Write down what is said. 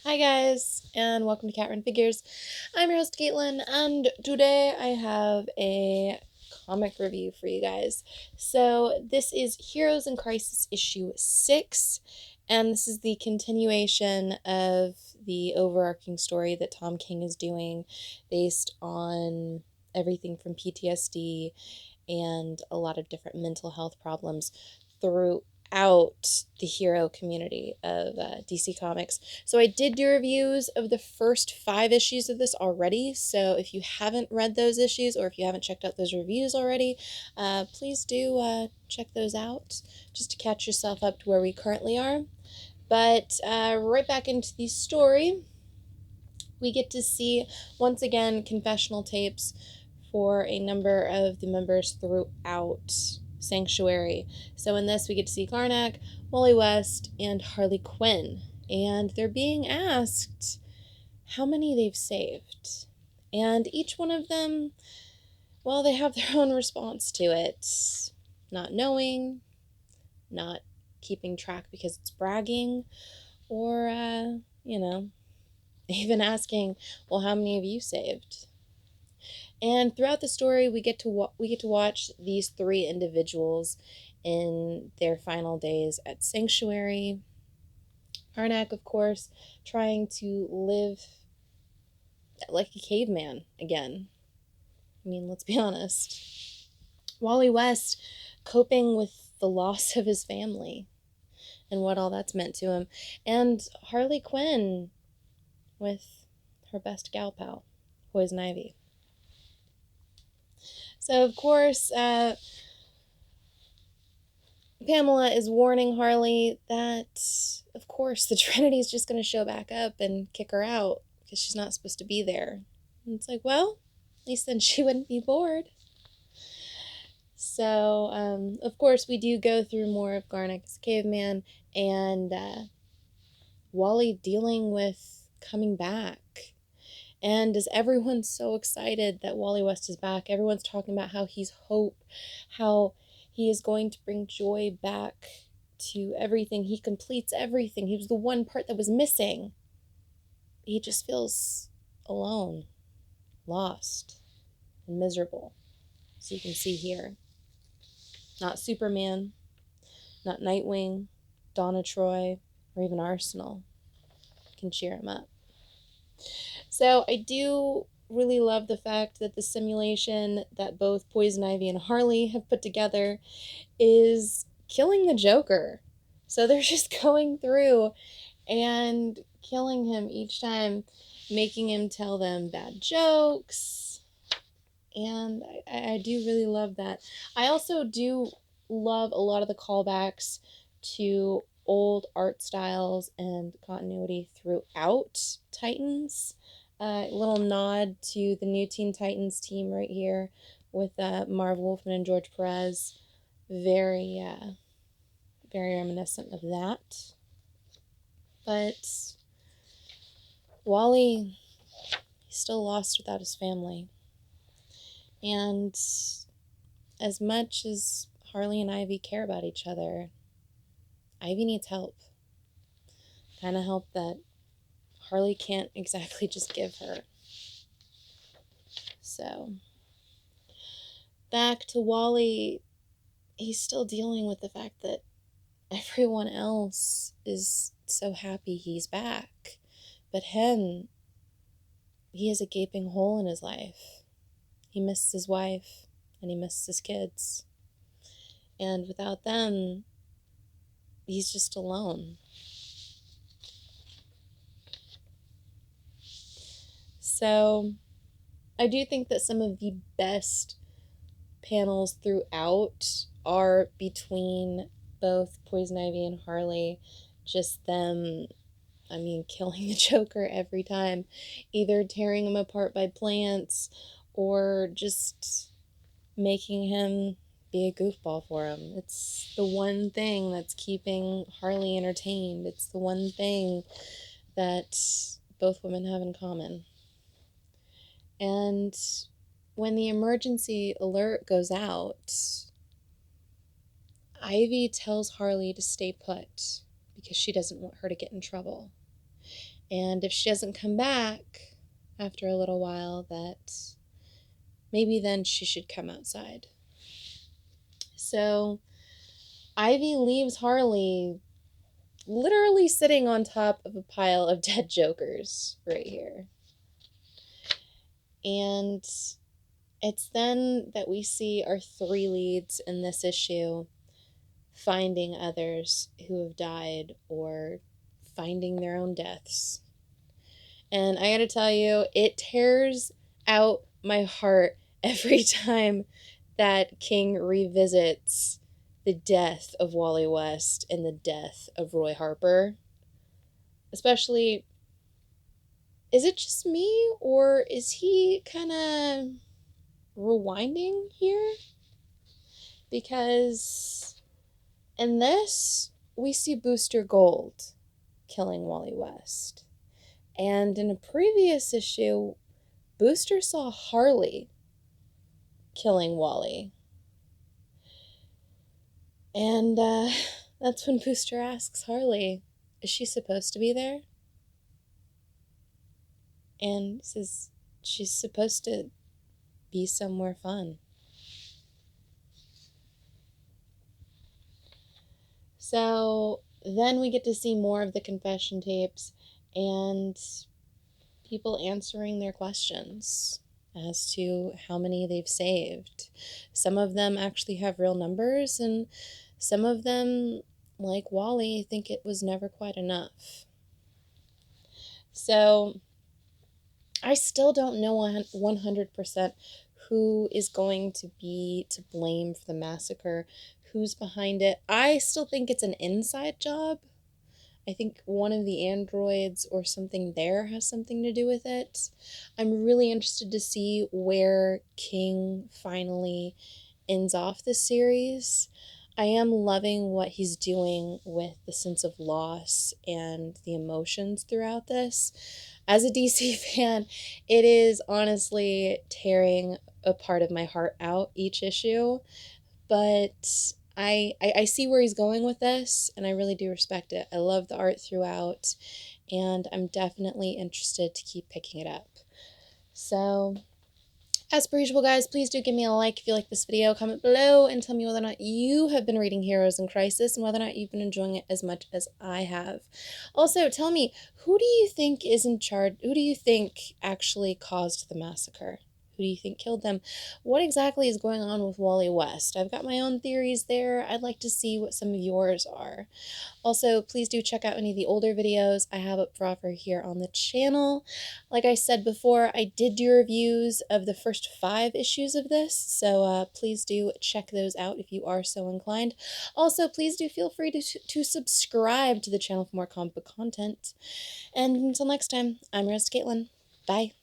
Hi guys, and welcome to Cat Run Figures. I'm your host Caitlin, and today I have a comic review for you guys. So this is Heroes in Crisis issue 6, and this is the continuation of the overarching story that Tom King is doing based on everything from PTSD and a lot of different mental health problems throughout the hero community of DC Comics. So I did do reviews of the first 5 issues of this already. So if you haven't read those issues or if you haven't checked out those reviews already, please do check those out just to catch yourself up to where we currently are. But right back into the story, we get to see once again confessional tapes for a number of the members throughout Sanctuary. So in this, we get to see Karnak, Wally West, and Harley Quinn. And they're being asked how many they've saved. And each one of them, well, they have their own response to it. Not knowing, not keeping track because it's bragging, or, even asking, well, how many have you saved? And throughout the story, we get to watch these 3 individuals in their final days at Sanctuary. Karnak, of course, trying to live like a caveman again. I mean, let's be honest. Wally West coping with the loss of his family and what all that's meant to him. And Harley Quinn with her best gal pal, Poison Ivy. So, of course, Pamela is warning Harley that, of course, the Trinity is just going to show back up and kick her out because she's not supposed to be there. And it's like, well, at least then she wouldn't be bored. So, of course, we do go through more of Karnak's caveman and Wally dealing with coming back. And as everyone's so excited that Wally West is back, everyone's talking about how he's hope, how he is going to bring joy back to everything. He completes everything. He was the one part that was missing. He just feels alone, lost, and miserable. So you can see here. Not Superman, not Nightwing, Donna Troy, or even Arsenal can cheer him up. So I do really love the fact that the simulation that both Poison Ivy and Harley have put together is killing the Joker. So they're just going through and killing him each time, making him tell them bad jokes. And I do really love that. I also do love a lot of the callbacks to old art styles and continuity throughout Titans. A little nod to the new Teen Titans team right here with Marv Wolfman and George Perez. Very, very reminiscent of that. But Wally, he's still lost without his family. And as much as Harley and Ivy care about each other, Ivy needs help. Kind of help that Harley can't exactly just give her. So, back to Wally, he's still dealing with the fact that everyone else is so happy he's back. But him, he has a gaping hole in his life. He misses his wife and he misses his kids. And without them, he's just alone. So I do think that some of the best panels throughout are between both Poison Ivy and Harley. Just them, killing the Joker every time. Either tearing him apart by plants or just making him be a goofball for him. It's the one thing that's keeping Harley entertained. It's the one thing that both women have in common. And when the emergency alert goes out, Ivy tells Harley to stay put because she doesn't want her to get in trouble. And if she doesn't come back after a little while, that maybe then she should come outside. So Ivy leaves Harley literally sitting on top of a pile of dead Jokers right here. And it's then that we see our three leads in this issue finding others who have died or finding their own deaths. And I gotta tell you, it tears out my heart every time that King revisits the death of Wally West and the death of Roy Harper. Especially, is it just me, or is he kind of rewinding here? Because in this, we see Booster Gold killing Wally West. And in a previous issue, Booster saw Harley killing Wally. And that's when Booster asks Harley, is she supposed to be there? And says she's supposed to be somewhere fun. So then we get to see more of the confession tapes and people answering their questions as to how many they've saved. Some of them actually have real numbers, and some of them, like Wally, think it was never quite enough. So I still don't know 100% who is going to be to blame for the massacre, who's behind it. I still think it's an inside job. I think one of the androids or something there has something to do with it. I'm really interested to see where King finally ends off this series. I am loving what he's doing with the sense of loss and the emotions throughout this. As a DC fan, it is honestly tearing a part of my heart out each issue, but I see where he's going with this, and I really do respect it. I love the art throughout, and I'm definitely interested to keep picking it up. So, as per usual, guys, please do give me a like if you like this video. Comment below and tell me whether or not you have been reading Heroes in Crisis and whether or not you've been enjoying it as much as I have. Also, tell me, who do you think is in charge? Who do you think actually caused the massacre? Who do you think killed them? What exactly is going on with Wally West? I've got my own theories there. I'd like to see what some of yours are. Also, please do check out any of the older videos I have up for offer here on the channel. Like I said before, I did do reviews of the first 5 issues of this, so please do check those out if you are so inclined. Also, please do feel free to subscribe to the channel for more comic book content. And until next time, I'm your host, Caitlin. Bye.